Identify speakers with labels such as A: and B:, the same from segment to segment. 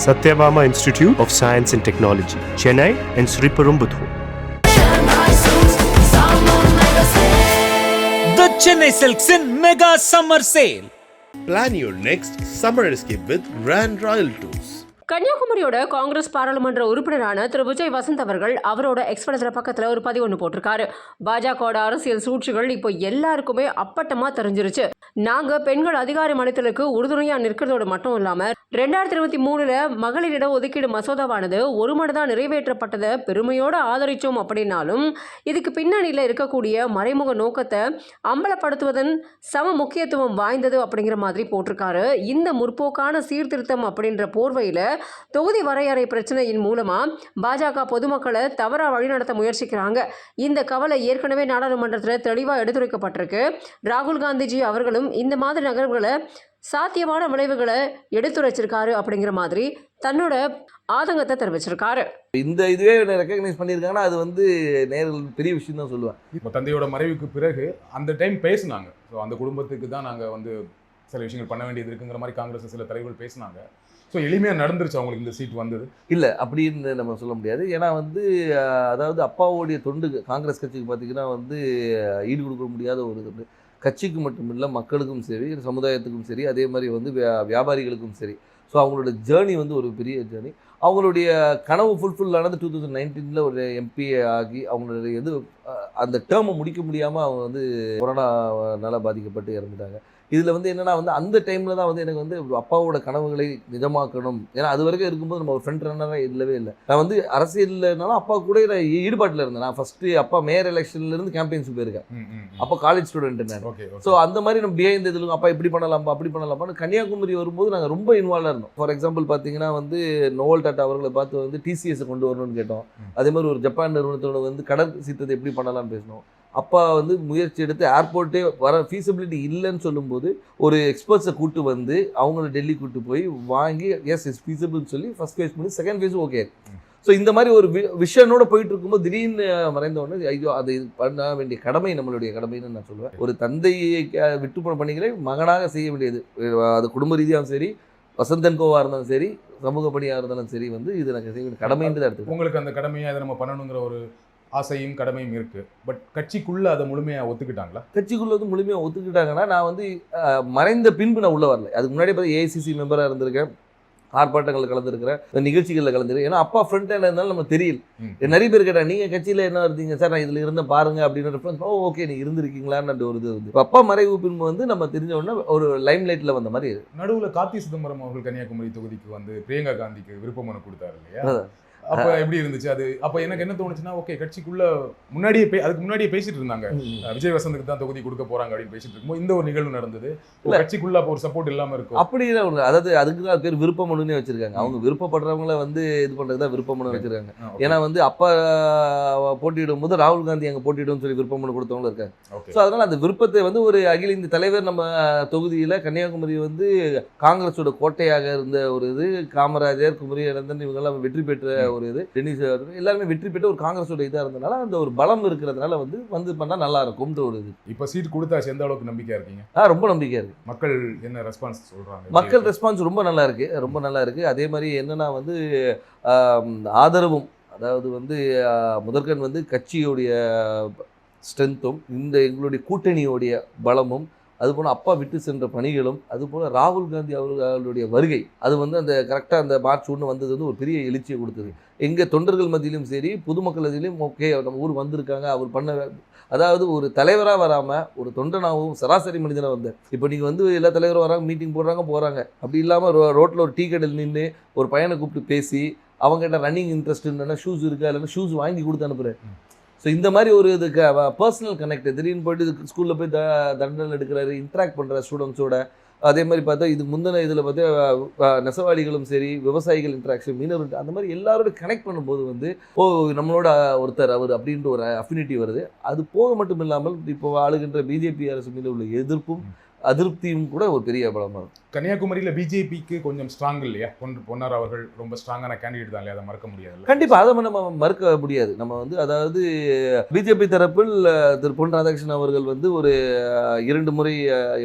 A: Satyabama Institute of Science and Technology, Chennai and Sriperumbudur.
B: The Chennai Silks in Mega Summer Sale.
C: Plan your next summer escape with Grand Royal Tours.
D: கன்னியாகுமரியோட Congress பாராளுமன்ற உறுப்பினரான திரு விஜய் வசந்த் அவர்கள் அவரோட எக்ஸ்பிரஸ்ல பக்கத்துல ஒரு பதிவு ஒன்று போட்டிருக்காரு. பாஜகவோட அரசியல் சூழ்ச்சிகள் இப்போ எல்லாருக்குமே அப்பட்டமா தெரிஞ்சிருச்சு. நாங்க பெண்கள் அதிகாரம் அளித்தலுக்கு உறுதுணையா நிற்கிறதோடு மட்டும் இல்லாம 2023 மகளிர் இட ஒதுக்கீடு மசோதாவானது ஒரு மனதான் நிறைவேற்றப்பட்டதை பெருமையோட ஆதரிச்சோம் அப்படின்னாலும் இதுக்கு பின்னணியில இருக்கக்கூடிய மறைமுக நோக்கத்தை அம்பலப்படுத்துவதன் சம முக்கியத்துவம் வாய்ந்தது அப்படிங்கிற மாதிரி போட்டிருக்காரு. இந்த முற்போக்கான சீர்திருத்தம் அப்படின்ற போர்வையில தொகுதி வரையறை பிரச்சனையின் மூலமா பாஜக பொதுமக்களை தவறா வழிநடத்த முயற்சிக்கிறாங்க. இந்த கவலை ஏற்கனவே நாடாளுமன்றத்தில் தெளிவா எடுத்துரைக்கப்பட்டிருக்கு. ராகுல் காந்திஜி அவர்களும் இந்த மாதிரி நகர்வுகளை சாத்தியமான விளைவுகளை எடுத்துரைச்சிருக்காரு அப்படிங்கிற மாதிரி தன்னோட ஆதங்கத்தை தெரிவிச்சிருக்காரு.
E: இந்த இதுவே ரெக்கக்னைஸ் பண்ணியிருக்காங்கன்னா அது நேரில் பெரிய விஷயம் தான் சொல்லுவேன்.
F: இப்போ தந்தையோட மறைவுக்கு பிறகு அந்த டைம் பேசினாங்க. ஸோ அந்த குடும்பத்துக்கு தான் நாங்கள் சில விஷயங்கள் பண்ண வேண்டியது இருக்குங்கிற மாதிரி காங்கிரஸ் சில தலைவர்கள் பேசினாங்க. ஸோ எளிமையாக நடந்துருச்சு அவங்களுக்கு இந்த சீட் வந்தது
E: இல்லை அப்படின்னு நம்ம சொல்ல முடியாது. ஏன்னா அதாவது அப்பாவோடைய தொண்டு காங்கிரஸ் கட்சிக்கு பார்த்தீங்கன்னா ஈடு கொடுக்க முடியாத ஒரு தொண்டு. கட்சிக்கு மட்டும் இல்லை, மக்களுக்கும் சரி, சமுதாயத்துக்கும் சரி, அதே மாதிரி வியாபாரிகளுக்கும் சரி. ஸோ அவங்களோட ஜேர்னி ஒரு பெரிய ஜேர்னி. அவங்களுடைய கனவு ஃபுல்ஃபில் ஆனது 2019 ஒரு எம்பி ஆகி அவங்களுடைய அந்த டேர்மை முடிக்க முடியாமல் அவங்க கொரோனாவால் பாதிக்கப்பட்டு இறந்துட்டாங்க. இதில் என்னென்னா அந்த டைமில் தான் எனக்கு அப்பாவோட கனவுகளை நிஜமாக்கணும். ஏன்னா அது வரைக்கும் இருக்கும்போது நம்ம ஒரு ஃப்ரண்ட் ரன்னராக இல்லவே இல்லை. நான் அரசியல்னாலும் அப்பா கூட நான் ஈடுபாட்டில் இருந்தேன். நான் ஃபஸ்ட்டு அப்பா மேயர் எலெக்ஷன்லேருந்து கேம்பெயின்ஸ் போயிருக்கேன். அப்போ காலேஜ் ஸ்டூடெண்ட் நான். ஸோ அந்த மாதிரி நம்ம பிஹைண்ட் இதில் அப்பா இப்படி பண்ணலாமா அப்படி பண்ணலாமான்னு கன்னியாகுமரி வரும்போது நாங்கள் ரொம்ப இன்வால்வாக இருந்தோம். ஃபார் எக்ஸாம்பிள் பார்த்தீங்கன்னா நோவல் டாட்டா அவர்களை பார்த்து டிசிஎஸை கொண்டு வரணும்னு கேட்டோம். அதே மாதிரி ஒரு ஜப்பான் நிறுவனத்தோட கடல் சீற்றத்தை எப்படி பண்ணலாம்னு பேசணும். அப்பா முயற்சி எடுத்து ஏர்போர்ட்டே வர ஃபீஸிபிலிட்டி இல்லைன்னு சொல்லும்போது ஒரு எக்ஸ்பர்ட்ஸை கூட்டு அவங்கள டெல்லி கூட்டு போய் வாங்கி எஸ் இஸ் ஃபீஸிபிள்னு சொல்லி ஃபஸ்ட் ஃபேஸ் பண்ணி செகண்ட் ஃபேஸும் ஓகே. ஸோ இந்த மாதிரி ஒரு விஷனோட போயிட்டு இருக்கும்போது திடீர்னு மறைந்த உடனே ஐயோ அது பண்ண வேண்டிய கடமை நம்மளுடைய கடமைன்னு நான் சொல்லுவேன். ஒரு தந்தையை விட்டு போன பணிகளை மகனாக செய்ய வேண்டியது. அது குடும்ப ரீதியாகவும் சரி, வசந்தன் கோவாக இருந்தாலும் சரி, சமூக பணியாக இருந்தாலும் சரி இது நாங்கள் செய்ய வேண்டிய கடமைன்றது எடுத்து
F: உங்களுக்கு அந்த கடமையை அதை நம்ம பண்ணணுங்கிற ஒரு ஆசையும் கடமையும் இருக்கு. பட் கட்சிக்குள்ள அதை முழுமையாக ஒத்துக்கிட்டாங்களா?
E: கட்சிக்குள்ள முழுமையாக ஒத்துக்கிட்டாங்கன்னா நான் மறைந்த பின்பு நான் உள்ள வரல. அதுக்கு முன்னாடி பார்த்து ஏஐசிசி மெம்பராக இருந்திருக்கேன், ஆர்ப்பாட்டங்களில் கலந்துருக்கிறேன், நிகழ்ச்சிகளில் கலந்துருக்கேன். ஏன்னா அப்பா ஃப்ரண்ட் ஹேண்ட் இருந்தாலும் நம்ம தெரியல. நிறைய பேர் கேட்டாங்க நீங்கள் கட்சியில் என்ன இருந்தீங்க சார், நான் இதில் இருந்த பாருங்க அப்படின்னு ரெஃபரன்ஸ். ஓகே நீ இருந்திருக்கீங்களான்னு ஒரு இது அப்பா மறைவு பின்பு நம்ம தெரிஞ்ச உடனே ஒரு லைம் லைட்டில் வந்த மாதிரி.
F: நடுவில் கார்த்தி சிதம்பரம் அவர்கள் கன்னியாகுமரி தொகுதிக்கு பிரியங்கா காந்திக்கு விருப்ப மனு கொடுத்தாரு இல்லையா? அப்ப எப்படி இருந்துச்சு அது? அப்ப எனக்கு என்ன தோணுச்சுன்னா, ஓகே கட்சிக்குள்ள அதுக்கு முன்னாடியே பேசிட்டு இருந்தாங்க, விஜய் வசந்துக்கு தான் தொகுதி கொடுக்க போறாங்க அப்படின்னு பேசிட்டு இருக்கும்போது இந்த ஒரு நிகழ்வு நடந்தது. கட்சிக்குள்ள அப்போ ஒரு சப்போர்ட் இல்லாம இருக்கும்.
E: அப்படி இல்லை. அதாவது அதுக்கு தான் பேர் விருப்ப மனுன்னே வச்சிருக்காங்க. அவங்க விருப்பப்படுறவங்கள இது பண்றதுதான் விருப்ப மனு வச்சிருக்காங்க. ஏன்னா அப்பா போட்டியிடும் போது ராகுல் காந்தி அங்கே போட்டியிடும் சொல்லி விருப்ப மனு கொடுத்தவங்களும் இருக்காங்க. ஸோ அதனால அந்த விருப்பத்தை ஒரு அகில இந்த தலைவர் நம்ம தொகுதியில கன்னியாகுமரி காங்கிரஸோட கோட்டையாக இருந்த ஒரு காமராஜர், குமரி அனந்தன் இவங்கெல்லாம் வெற்றி பெற்ற ஒரு டென்னிஸ் எல்லாருமே வெற்றி பெற்று ஒரு காங்கிரஸோட இதாக இருந்தனால அந்த ஒரு பலம் இருக்கிறதுனால பண்ணா நல்லா இருக்கும்ன்ற ஒரு இது.
F: இப்போ சீட் கொடுத்தாச்சு, எந்த அளவுக்கு நம்பிக்கையா இருக்கீங்க?
E: ரொம்ப நம்பிக்கையா இருக்கு.
F: மக்கள் என்ன ரெஸ்பான்ஸ் சொல்றாங்க?
E: மக்கள் ரெஸ்பான்ஸ் ரொம்ப நல்லா இருக்கு, ரொம்ப நல்லா இருக்கு. அதே மாதிரி என்னன்னா ஆதரவும், அதாவது முதற்கண் கட்சியோடைய ஸ்ட்ரென்த்தும் எங்களுடைய கூட்டணியோடைய பலமும், அதுபோல் அப்பா விட்டு சென்ற பணிகளும், அதுபோல் ராகுல் காந்தி அவர்களுடைய வருகை அது அந்த கரெக்டாக அந்த மார்ச் 1 வந்தது ஒரு பெரிய எழுச்சியை கொடுத்தது. எங்கள் தொண்டர்கள் மத்தியிலும் சரி, பொதுமக்கள் மத்தியிலும் ஓகே நம்ம ஊர் வந்திருக்காங்க, அவர் பண்ண அதாவது ஒரு தலைவராக வராமல் ஒரு தொண்டனாகவும் சராசரி மனிதனாக வந்தார். இப்போ நீங்கள் எல்லா தலைவரும் வராங்க, மீட்டிங் போடுறாங்க. அப்படி இல்லாமல் ரோட்டில் ஒரு டீ கடையில் நின்று ஒரு பையனை கூப்பிட்டு பேசி அவங்ககிட்ட ரன்னிங் இன்ட்ரெஸ்ட் இல்லைன்னா ஷூஸ் இருக்கா இல்லைன்னா ஷூஸ் வாங்கி கொடுத்து அனுப்புகிறேன். ஸோ இந்த மாதிரி ஒரு இதுக்கு பர்சனல் கனெக்ட் திடீர்னு போய்ட்டு ஸ்கூலில் போய் தண்டனை எடுக்கிறாரு, இன்ட்ராக்ட் பண்ணுற ஸ்டூடெண்ட்ஸோட. அதே மாதிரி பார்த்தா இதுக்கு முந்தின இதில் பார்த்தா நெசவாளிகளும் சரி, விவசாயிகள் இன்ட்ராக்ஷன், மீனவர், அந்த மாதிரி எல்லாரோட கனெக்ட் பண்ணும்போது நம்மளோட ஒருத்தர் அவர் அப்படின்ற ஒரு அஃபினிட்டி வருது. அது போக மட்டும் இல்லாமல் இப்போ ஆளுகின்ற பிஜேபி அரசு மீது உள்ள எதிர்ப்பும் அதிருப்தியும் கூட ஒரு பெரிய பலமாக இருக்கும்.
F: கன்னியாகுமரியில் பிஜேபிக்கு கொஞ்சம் ஸ்ட்ராங் இல்லையா? பொன்னார் அவர்கள் ரொம்ப ஸ்ட்ராங்கான கேண்டிடேட் தான் இல்லையா? அதை மறக்க முடியாது.
E: கண்டிப்பாக அதை நம்ம மறுக்க முடியாது. நம்ம வந்து அதாவது பிஜேபி தரப்பில் திரு பொன் ராதாகிருஷ்ணன் அவர்கள் வந்து ஒரு 2 முறை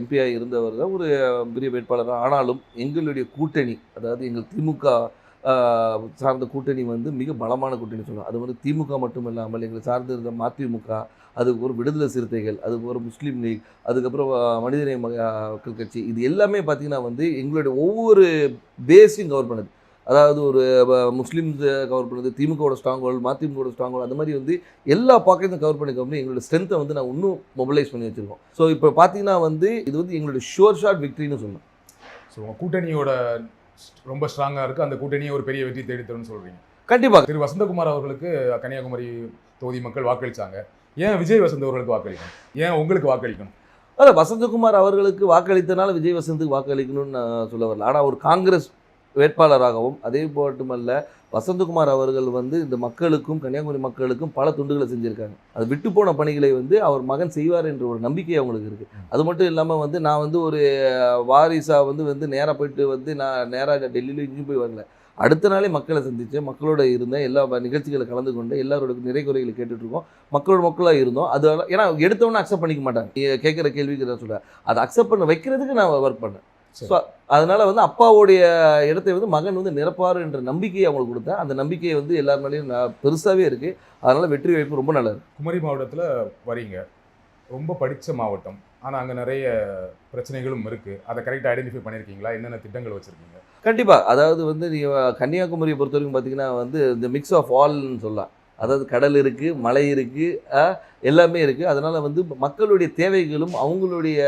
E: எம்பியாக இருந்தவர் தான், ஒரு பெரிய வேட்பாளர். ஆனாலும் எங்களுடைய கூட்டணி, அதாவது எங்கள் திமுக சார்ந்த கூட்டணி வந்து மிக பலமான கூட்டணி சொல்லலாம். அது வந்து திமுக மட்டும் இல்லாமல் எங்களை சார்ந்து இருந்த மதிமுக, அதுக்கு ஒரு விடுதலை சிறுத்தைகள், அதுக்கு ஒரு முஸ்லீம் லீக், அதுக்கப்புறம் மனிதநேய மக்கள் கட்சி, இது எல்லாமே பார்த்திங்கன்னா வந்து எங்களுடைய ஒவ்வொரு பேஸையும் கவர் பண்ணுது. அதாவது ஒரு முஸ்லீம்ஸ் கவர் பண்ணுது, திமுகவோட ஸ்ட்ராங் ஹோல்டு, மதிமுகவோட ஸ்ட்ராங் ஹோல்டு, அந்த மாதிரி வந்து எல்லா பாக்கெட்டும் கவர் பண்ணி எங்களோட ஸ்ட்ரென்த்தை வந்து நான் இன்னும் மொபிலைஸ் பண்ணி வச்சுருக்கோம். ஸோ இப்போ பார்த்தீங்கன்னா வந்து இது வந்து எங்களுடைய ஷோர் ஷாட் விக்ட்ரின்னு சொல்லலாம்.
F: ஸோ கூட்டணியோட ரொம்ப ஸ்ட்ராங்காக இருக்குது, அந்த கூட்டணியை ஒரு பெரிய வெற்றி தேடித்தரும்னு சொல்கிறீங்க.
E: கண்டிப்பாக
F: திரு வசந்தகுமார் அவர்களுக்கு கன்னியாகுமரி தொகுதி மக்கள் வாக்களித்தாங்க. ஏன் விஜய் வசந்த் அவர்களுக்கு வாக்களிக்கணும்? ஏன் உங்களுக்கு வாக்களிக்கணும்?
E: அதில் வசந்தகுமார் அவர்களுக்கு வாக்களித்தனால விஜய் வசந்துக்கு வாக்களிக்கணும்னு நான் சொல்ல வரல. ஆனால் ஒரு காங்கிரஸ் வேட்பாளராகவும் அதே மட்டுமல்ல வசந்தகுமார் அவர்கள் வந்து இந்த மக்களுக்கும் கன்னியாகுமரி மக்களுக்கும் பல துண்டுகளை செஞ்சுருக்காங்க. அது விட்டு போன பணிகளை வந்து அவர் மகன் செய்வார் என்ற ஒரு நம்பிக்கை அவங்களுக்கு இருக்குது. அது மட்டும் இல்லாமல் வந்து நான் வந்து ஒரு வாரிசாக வந்து நேராக போயிட்டு வந்து நான் நேராக டெல்லியில் இங்கேயும் போய் வரல. அடுத்த நாளே மக்களை சந்தித்தேன், மக்களோட இருந்தேன், எல்லா நிகழ்ச்சிகளை கலந்து கொண்டு எல்லாரோட நிறை குறைகளை கேட்டுட்ருக்கோம், மக்களாக இருந்தோம். அது ஏன்னா எடுத்தவொன்னே அக்செப்ட் பண்ணிக்க மாட்டாங்க, கேட்குற கேள்விக்கு நான் சொல்கிறேன். அதை அக்செப்ட் பண்ண வைக்கிறதுக்கு நான் ஒர்க் பண்ணேன். ஸோ அதனால் வந்து அப்பாவுடைய இடத்தை வந்து மகன் வந்து நிரப்பார் என்ற நம்பிக்கையை அவங்களுக்கு கொடுத்தேன். அந்த நம்பிக்கையை வந்து எல்லார் மேலேயும் பெருசாகவே இருக்குது. அதனால் வெற்றி வாய்ப்பு ரொம்ப நல்லா இருக்குது.
F: குமரி மாவட்டத்தில் வரீங்க, ரொம்ப படித்த மாவட்டம், ஆனால் அங்கே நிறைய பிரச்சனைகளும் இருக்குது. அதை கரெக்டாக ஐடென்டிஃபை பண்ணியிருக்கீங்களா? என்னென்ன திட்டங்கள் வச்சுருக்கீங்க?
E: கண்டிப்பாக. அதாவது வந்து நீங்கள் கன்னியாகுமரியை பொறுத்த வரைக்கும் பார்த்தீங்கன்னா வந்து இந்த மிக்ஸ் ஆஃப் ஆல்னு சொல்லலாம். அதாவது கடல் இருக்குது, மலை இருக்குது, எல்லாமே இருக்குது. அதனால் வந்து மக்களுடைய தேவைகளும் அவங்களுடைய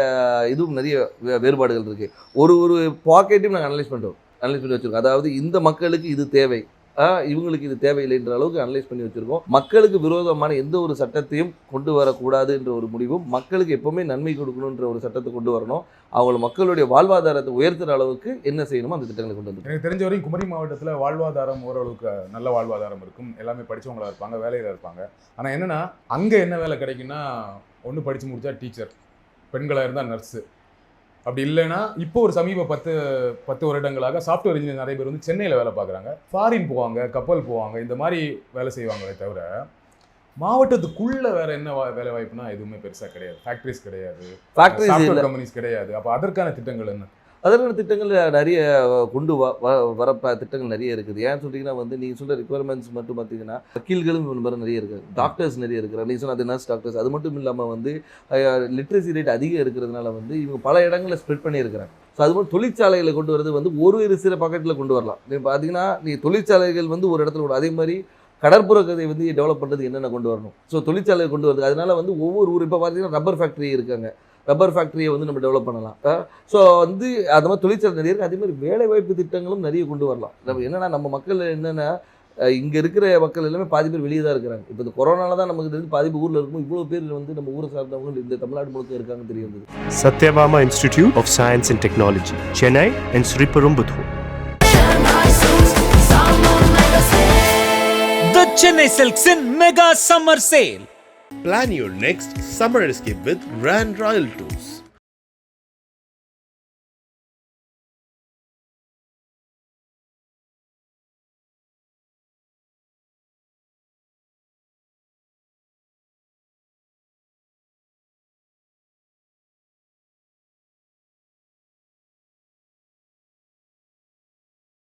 E: இதுவும் நிறைய வேறுபாடுகள் இருக்குது. ஒரு பாக்கெட்டையும் நாங்கள் அனலைஸ் பண்ணி வச்சுருக்கோம். அதாவது இந்த மக்களுக்கு இது தேவை, இவங்களுக்கு இது தேவையில்லைன்ற அளவுக்கு அனலைஸ் பண்ணி வச்சுருக்கோம். மக்களுக்கு விரோதமான எந்த ஒரு சட்டத்தையும் கொண்டு வரக்கூடாது என்ற ஒரு முடிவும், மக்களுக்கு எப்போவுமே நன்மை கொடுக்கணுன்ற ஒரு சட்டத்தை கொண்டு வரணும். அவங்க மக்களுடைய வாழ்வாதாரத்தை உயர்த்துகிற அளவுக்கு என்ன செய்யணுமோ அந்த திட்டங்களை கொண்டு வந்து.
F: எனக்கு தெரிஞ்ச வரைக்கும் குமரி மாவட்டத்தில் வாழ்வாதாரம் ஓரளவுக்கு நல்ல வாழ்வாதாரம் இருக்கும். எல்லாமே படித்தவங்களாக இருப்பாங்க, வேலையில் இருப்பாங்க. ஆனால் என்னென்னா அங்கே என்ன வேலை கிடைக்குன்னா, ஒன்று படித்து முடித்தா டீச்சர், பெண்களாக இருந்தால் நர்ஸு, அப்படி இல்லைன்னா இப்போ ஒரு சமீப 10 வருடங்களாக சாஃப்ட்வேர் இன்ஜினியர் நிறைய பேர் வந்து சென்னையில் வேலை பார்க்குறாங்க, ஃபாரின் போவாங்க, கப்பல் போவாங்க, இந்த மாதிரி வேலை செய்வாங்களே தவிர மாவட்டத்துக்குள்ள வேற என்ன வேலை வாய்ப்புனா எதுவுமே பெருசாக கிடையாது. ஃபேக்ட்ரிஸ் கிடையாது, சாஃப்ட்வேர் கம்பெனிஸ் கிடையாது. அப்போ அதற்கான திட்டங்கள் என்ன?
E: அதற்கான திட்டங்கள் நிறைய கொண்டு வர திட்டங்கள் நிறைய இருக்குது. ஏன்னு சொல்லிங்கன்னா வந்து நீங்கள் சொல்கிற ரிக்குவயர்மெண்ட்ஸ் மட்டும் பார்த்தீங்கன்னா வக்கீல்களும் நிறைய இருக்குது, டாக்டர்ஸ் நிறைய இருக்கிறாங்க. நீங்கள் சொன்ன அது நர்ஸ் டாக்டர்ஸ். அது மட்டும் இல்லாமல் வந்து லிட்ரஸி ரேட் அதிகம் இருக்கிறதுனால வந்து இவங்க பல இடங்களில் ஸ்ப்ரெட் பண்ணியிருக்கிறாங்க. ஸோ அது மாதிரி தொழிற்சாலைகளை கொண்டு வரது வந்து ஒரு சில பாக்கெட்டில் கொண்டு வரலாம். நீங்கள் பார்த்தீங்கன்னா தொழிற்சாலைகள் வந்து ஒரு இடத்துல கூட, அதே மாதிரி கடற்புற கதை வந்து டெவலப் பண்ணுறது என்னென்ன கொண்டு வரணும். ஸோ தொழிற்சாலையை கொண்டு வருது. அதனால வந்து ஒவ்வொரு ஊர் இப்போ பார்த்தீங்கன்னா ரப்பர் ஃபேக்ட்ரி இருக்காங்க, ரப்பர் ஃபேக்ட்ரியை வந்து நம்ம டெவலப் பண்ணலாம். ஸோ வந்து அது மாதிரி தொழிற்சாலை நிறைய இருக்குது. அதே மாதிரி வேலைவாய்ப்பு திட்டங்களும் நிறைய கொண்டு வரலாம். நம்ம என்னென்னா நம்ம மக்கள் என்னென்னா இங்கே இருக்கிற மக்கள் எல்லாமே பாதி பேர் வெளியே தான் இருக்கிறாங்க. இப்போ இந்த கொரோனால தான் நமக்கு தெரிஞ்சு பாதி பேர் ஊரில் இருக்கும். இவ்வளோ பேர் வந்து நம்ம ஊரை சார்ந்தவங்க இந்த தமிழ்நாடு முழுக்க இருக்காங்க தெரிய வந்தது.
A: Satyabama Institute of Science and Technology, Chennai and Sriperumbudur.
B: The Chennai Silks in Mega Summer Sale.
C: Plan your next summer escape with Grand Royal Tours.